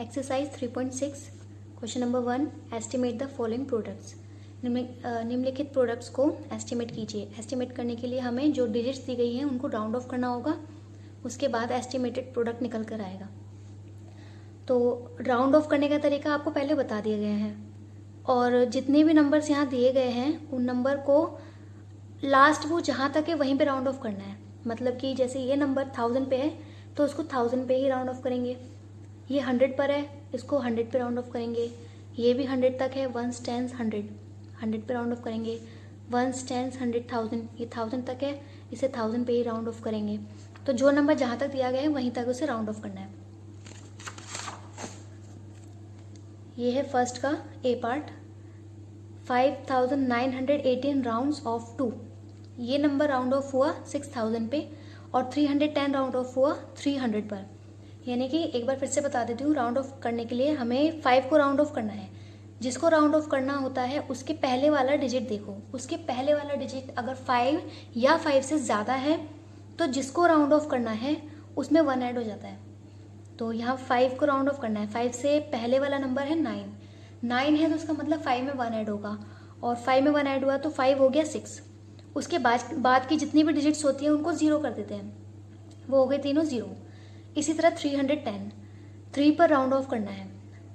Exercise 3.6 question number 1, estimate the following products. निम्नलिखित products को estimate कीजिए। एस्टिमेट करने के लिए हमें जो डिजिट्स दी गई हैं उनको राउंड ऑफ करना होगा, उसके बाद एस्टिमेटेड प्रोडक्ट निकल कर आएगा। तो राउंड ऑफ करने का तरीका आपको पहले बता दिए गए हैं, और जितने भी नंबर्स यहाँ दिए गए हैं उन नंबर को लास्ट वो जहाँ तक है वहीं पे राउंड ऑफ करना है। मतलब कि जैसे ये नंबर 1000 पे है तो उसको 1000 पे ही राउंड ऑफ करेंगे। ये 100 पर है, इसको 100 पे राउंड ऑफ करेंगे। ये भी 100 तक है, 1 10 100 100 पे राउंड ऑफ करेंगे। 1 10 100 1000, ये 1000 तक है, इसे 1000 पे ही राउंड ऑफ करेंगे। तो जो नंबर जहाँ तक दिया गया है वहीं तक उसे राउंड ऑफ करना है। ये है फर्स्ट का ए पार्ट, 5918 राउंड्स ऑफ 2। ये नंबर राउंड ऑफ हुआ 6000 पे और 310 राउंड ऑफ हुआ 300 पर। यानी कि एक बार फिर से बता देती हूँ, राउंड ऑफ करने के लिए हमें 5 को राउंड ऑफ करना है। जिसको राउंड ऑफ करना होता है उसके पहले वाला डिजिट देखो, उसके पहले वाला डिजिट अगर 5 या 5 से ज़्यादा है तो जिसको राउंड ऑफ करना है उसमें 1 ऐड हो जाता है। तो यहाँ 5 को राउंड ऑफ करना है। 5 से पहले वाला नंबर है 9 है, तो उसका मतलब 5 में 1 ऐड होगा, और 5 में 1 ऐड हुआ तो 5 हो गया 6। उसके बाद की जितनी भी डिजिट्स होती हैं उनको 0 कर देते हैं, वो हो गए तीनों 0। इसी तरह 310, 3 पर राउंड ऑफ करना है।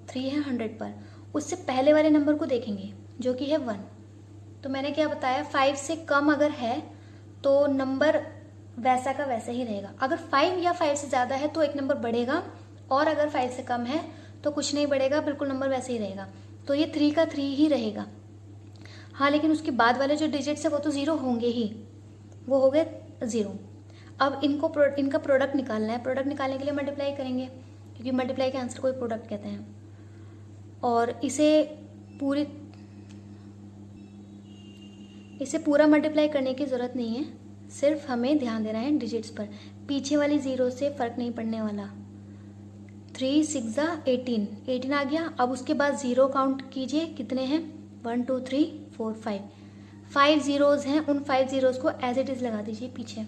3 है 100 पर, उससे पहले वाले नंबर को देखेंगे जो कि है 1। तो मैंने क्या बताया, 5 से कम अगर है तो नंबर वैसा का वैसा ही रहेगा। अगर 5 या 5 से ज़्यादा है तो एक नंबर बढ़ेगा, और अगर 5 से कम है तो कुछ नहीं बढ़ेगा, बिल्कुल नंबर वैसे ही रहेगा। तो ये 3 का 3 ही रहेगा। हाँ, लेकिन उसके बाद वाले जो डिजिट्स है वो तो 0 होंगे ही, वो हो गए 0। अब इनका प्रोडक्ट निकालना है। प्रोडक्ट निकालने के लिए मल्टीप्लाई करेंगे, क्योंकि मल्टीप्लाई के आंसर को ही प्रोडक्ट कहते हैं। और इसे पूरा मल्टीप्लाई करने की ज़रूरत नहीं है, सिर्फ हमें ध्यान देना है डिजिट्स पर। पीछे वाली 0 से फ़र्क नहीं पड़ने वाला। 3 6 18 आ गया। अब उसके बाद 0 काउंट कीजिए, कितने हैं, 1 2 3 4 5 ज़ीरोज़ हैं। उन 5 ज़ीरोज़ को एज इट इज़ लगा दीजिए पीछे।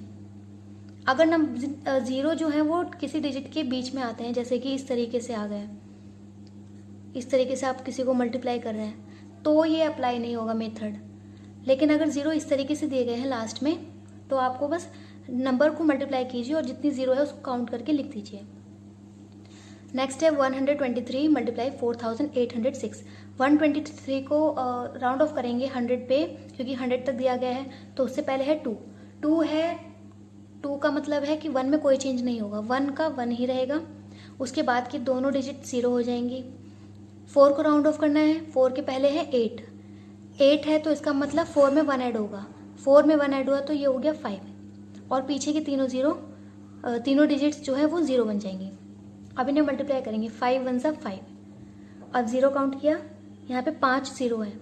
अगर 0 जो है वो किसी डिजिट के बीच में आते हैं, जैसे कि इस तरीके से आ गए, इस तरीके से आप किसी को मल्टीप्लाई कर रहे हैं, तो ये अप्लाई नहीं होगा मेथड। लेकिन अगर 0 इस तरीके से दिए गए हैं लास्ट में, तो आपको बस नंबर को मल्टीप्लाई कीजिए और जितनी 0 है उसको काउंट करके लिख दीजिए। नेक्स्ट है 123 मल्टीप्लाई 4806। 123 को राउंड ऑफ करेंगे 100 पे, क्योंकि 100 तक दिया गया है। तो उससे पहले है 2 है, 2 का मतलब है कि 1 में कोई चेंज नहीं होगा, 1 का 1 ही रहेगा। उसके बाद की दोनों डिजिट 0 हो जाएंगी। 4 को राउंड ऑफ करना है। 4 के पहले है 8 है, तो इसका मतलब 4 में 1 ऐड होगा। 4 में 1 ऐड हुआ तो ये हो गया 5, और पीछे के तीनों डिजिट्स जो है वो 0 बन जाएंगी। अब इन्हें मल्टीप्लाई करेंगे, 5 1 सा 5। अब 0 काउंट किया, यहाँ पे 5 0 है,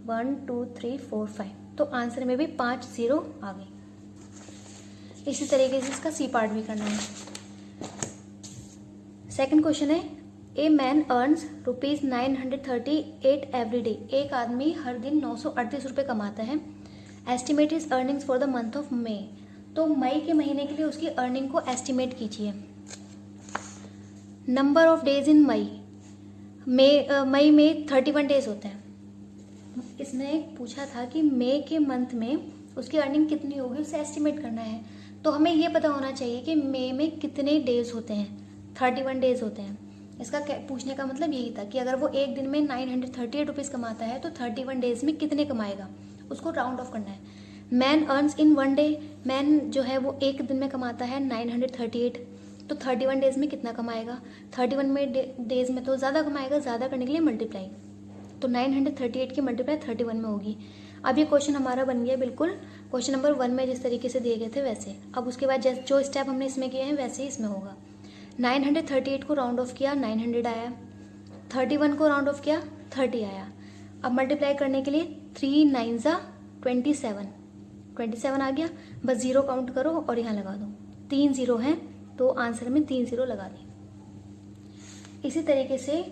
1 2 3 4 5, तो आंसर में भी 5 0 आ गई। इसी तरीके से इसका सी पार्ट भी करना है। सेकंड क्वेश्चन है, a man earns ₹938 every day. एक आदमी हर दिन 938 रुपये कमाता है। Estimate is earnings for the month of May. तो मई के महीने के लिए उसकी अर्निंग को एस्टिमेट कीजिए। नंबर ऑफ डेज इन मई में 31 डेज होते हैं। इसने पूछा था कि मई के मंथ में उसकी अर्निंग कितनी होगी, उसे एस्टिमेट करना है। तो हमें ये पता होना चाहिए कि मई में कितने डेज होते हैं। 31 डेज होते हैं। इसका पूछने का मतलब यही था कि अगर वो एक दिन में 938 रुपीज़ कमाता है तो 31 डेज में कितने कमाएगा, उसको राउंड ऑफ करना है। मैन अर्न्स इन 1 डे, मैन जो है वो एक दिन में कमाता है 938, तो 31 डेज में कितना कमाएगा। 31 में डेज में तो ज़्यादा कमाएगा, ज़्यादा करने के लिए मल्टीप्लाई, तो 938 की मल्टीप्लाई 31 में होगी। अब ये क्वेश्चन हमारा बन गया बिल्कुल क्वेश्चन नंबर 1 में जिस तरीके से दिए गए थे वैसे। अब उसके बाद जो स्टेप हमने इसमें किए हैं वैसे ही इसमें होगा। 938 को राउंड ऑफ किया, 900 आया। 31 को राउंड ऑफ किया, 30 आया। अब मल्टीप्लाई करने के लिए 3 9 ज़ा 27 आ गया। बस 0 काउंट करो और यहाँ लगा दो। 3 0 हैं तो आंसर में 3 0 लगा दी। इसी तरीके से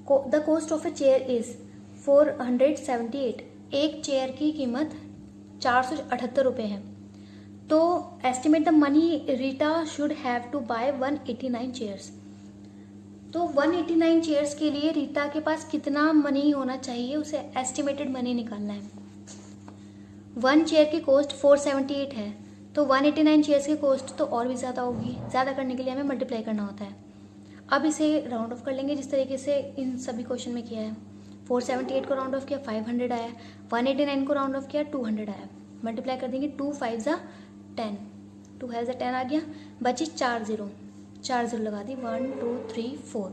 the cost of a chair is 478। एक चेयर की कीमत 478 रुपये है। तो estimate the money Rita should have to buy 189 chairs. तो 189 चेयर्स के लिए रीता के पास कितना मनी होना चाहिए, उसे एस्टिमेटेड मनी निकालना है। 1 चेयर की कॉस्ट 478 है, तो 189 चेयर्स की कॉस्ट तो और भी ज़्यादा होगी। ज़्यादा करने के लिए हमें मल्टीप्लाई करना होता है। अब इसे राउंड ऑफ कर लेंगे जिस तरीके से इन सभी क्वेश्चन में किया है। 478 को राउंड ऑफ किया 500 आया, 189 को राउंड ऑफ किया 200 आया। मल्टीप्लाई कर देंगे 2 5 ज़ा 10, 2 5 ज़ा 10 आ गया, बची 4 0, 4 0 लगा दी, 1 2 3 4।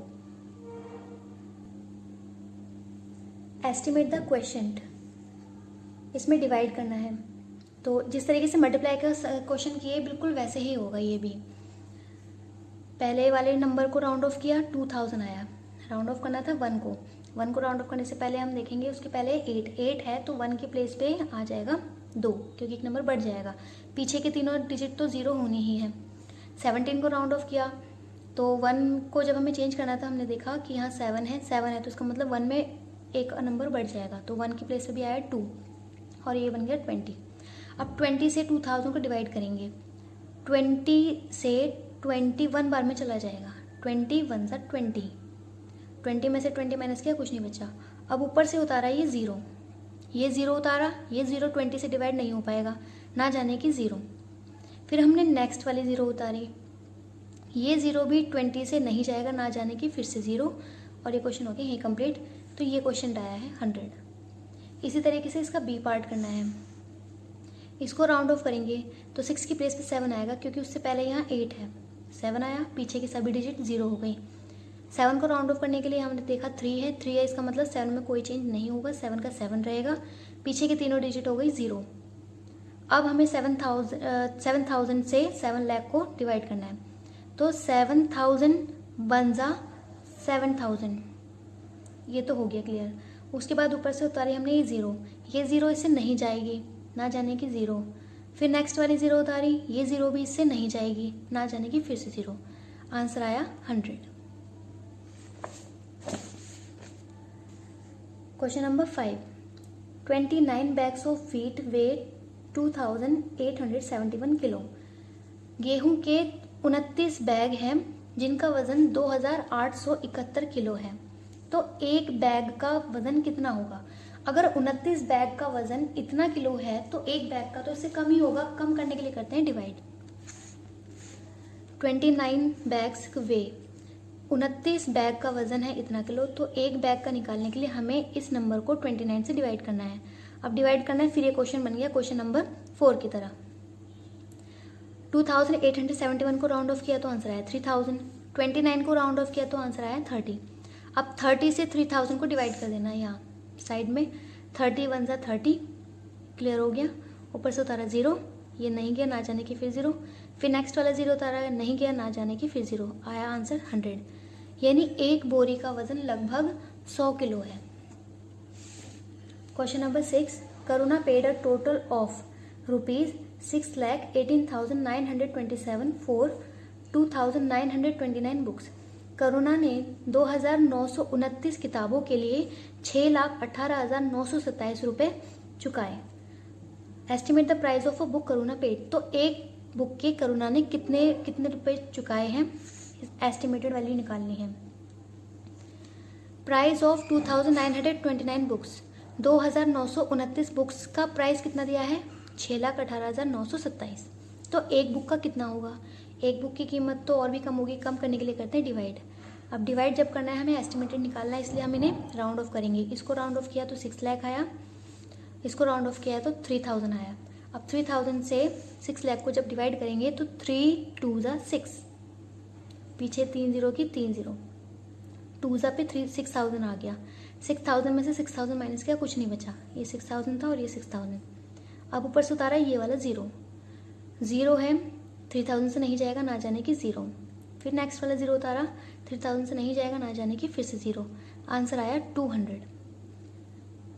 एस्टिमेट द क्वेश्चन, इसमें डिवाइड करना है। तो जिस तरीके से मल्टीप्लाई का क्वेश्चन किए बिल्कुल वैसे ही होगा ये भी। पहले वाले नंबर को राउंड ऑफ किया 2000 आया, राउंड ऑफ करना था 1 को। 1 को राउंड ऑफ करने से पहले हम देखेंगे उसके पहले 8 है, तो 1 के प्लेस पे आ जाएगा 2, क्योंकि एक नंबर बढ़ जाएगा। पीछे के तीनों डिजिट तो 0 होनी ही है। 17 को राउंड ऑफ किया, तो 1 को जब हमें चेंज करना था हमने देखा कि यहाँ 7 है, 7 है तो इसका मतलब 1 में एक नंबर बढ़ जाएगा, तो 1 के प्लेस पे भी आया 2 और ये बन गया 20। अब 20 से 2000 को डिवाइड करेंगे। 20 से 21 बार में चला जाएगा, 21 सा 20, 20 में से 20 माइनस किया कुछ नहीं बचा। अब ऊपर से उतारा ये 0, ये 0 उतारा, ये 0 20 से डिवाइड नहीं हो पाएगा, ना जाने की 0। फिर हमने नेक्स्ट वाली 0 उतारी, ये 0 भी 20 से नहीं जाएगा, ना जाने की फिर से 0, और ये क्वेश्चन हो गया यही कंप्लीट। तो ये क्वेश्चन आया है 100। इसी तरीके से इसका बी पार्ट करना है। इसको राउंड ऑफ करेंगे तो 6 की प्लेस पे 7 आएगा, क्योंकि उससे पहले यहाँ 8 है। 7 आया, पीछे के सभी डिजिट 0 हो गई। 7 को राउंड ऑफ करने के लिए हमने देखा 3 है, 3 है, इसका मतलब 7 में कोई चेंज नहीं होगा, 7 का 7 रहेगा। पीछे के तीनों डिजिट हो गई 0। अब हमें 7000 से 7 लाख को डिवाइड करना है, तो 7000 बन जा 7000, ये तो हो गया क्लियर। उसके बाद ऊपर से उतारी हमने ये 0, ये 0 इससे नहीं जाएगी, ना जाने की 0। फिर नेक्स्ट वाली 0 उतारी, ये 0 भी इससे नहीं जाएगी, ना जाने की फिर से 0। आंसर आया 100। Question number 5, 29 bags of wheat weigh 2871 kilo. गेहूं के 29 बैग हैं जिनका वजन 2871 किलो है, तो एक बैग का वजन कितना होगा। अगर 29 बैग का वजन इतना किलो है तो एक बैग का तो इससे कम ही होगा। कम करने के लिए करते हैं डिवाइड। 29 बैग्स वे, 29 बैग का वजन है इतना किलो, तो एक बैग का निकालने के लिए हमें इस नंबर को 29 से डिवाइड करना है। अब डिवाइड करना है, फिर ये क्वेश्चन बन गया क्वेश्चन नंबर 4 की तरह। 2871 को राउंड ऑफ किया तो आंसर आया 3000, 29 को राउंड ऑफ किया तो आंसर आया 30। अब 30 से 3000 को डिवाइड कर देना है यहाँ साइड में, 30 1 सा 30, क्लियर हो गया। ऊपर से उतारा 0, ये नहीं गया, ना जाने की फिर 0। फिर नेक्स्ट वाला 0 उतारा, नहीं गया, ना जाने की फिर 0, आया आंसर 100। यानी एक बोरी का वजन लगभग 100 किलो है। Question number 6, Karuna paid a total of ₹6,18,927 for 2,929 books. Karuna ने 2,929 किताबों के लिए 6,18,927 रुपये चुकाए। Estimate the price of a book Karuna paid. तो एक बुक के करुणा ने कितने रुपए चुकाए हैं, एस्टिमेटेड वैल्यू निकालनी है। प्राइस ऑफ 2,929 बुक्स, 2,929 बुक्स का प्राइस कितना दिया है, 6,18,927। तो एक बुक का कितना होगा, एक बुक की कीमत तो और भी कम होगी। कम करने के लिए करते हैं डिवाइड। अब डिवाइड जब करना है हमें एस्टिमेटेड निकालना है, इसलिए हम इन्हें राउंड ऑफ करेंगे। इसको राउंड ऑफ किया तो 6 लाख आया, इसको राउंड ऑफ किया तो 3000 आया। अब 3000 से 6 लाख को जब डिवाइड करेंगे तो 3 2 ज़ा 6, पीछे 3 0 की 3 0, 2 ज़ा पे 6000 आ गया। 6000 में से 6000 माइनस किया, कुछ नहीं बचा, ये 6000 था और ये 6000। अब ऊपर से उतारा ये वाला 0 है, 3000 से नहीं जाएगा, ना जाने की 0। फिर नेक्स्ट वाला 0 उतारा, 3000 से नहीं जाएगा, ना जाने की फिर से 0। आंसर आया 200।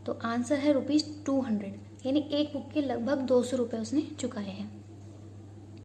तो आंसर है ₹200, यानी एक बुक के लगभग 200 रुपये उसने चुकाए हैं।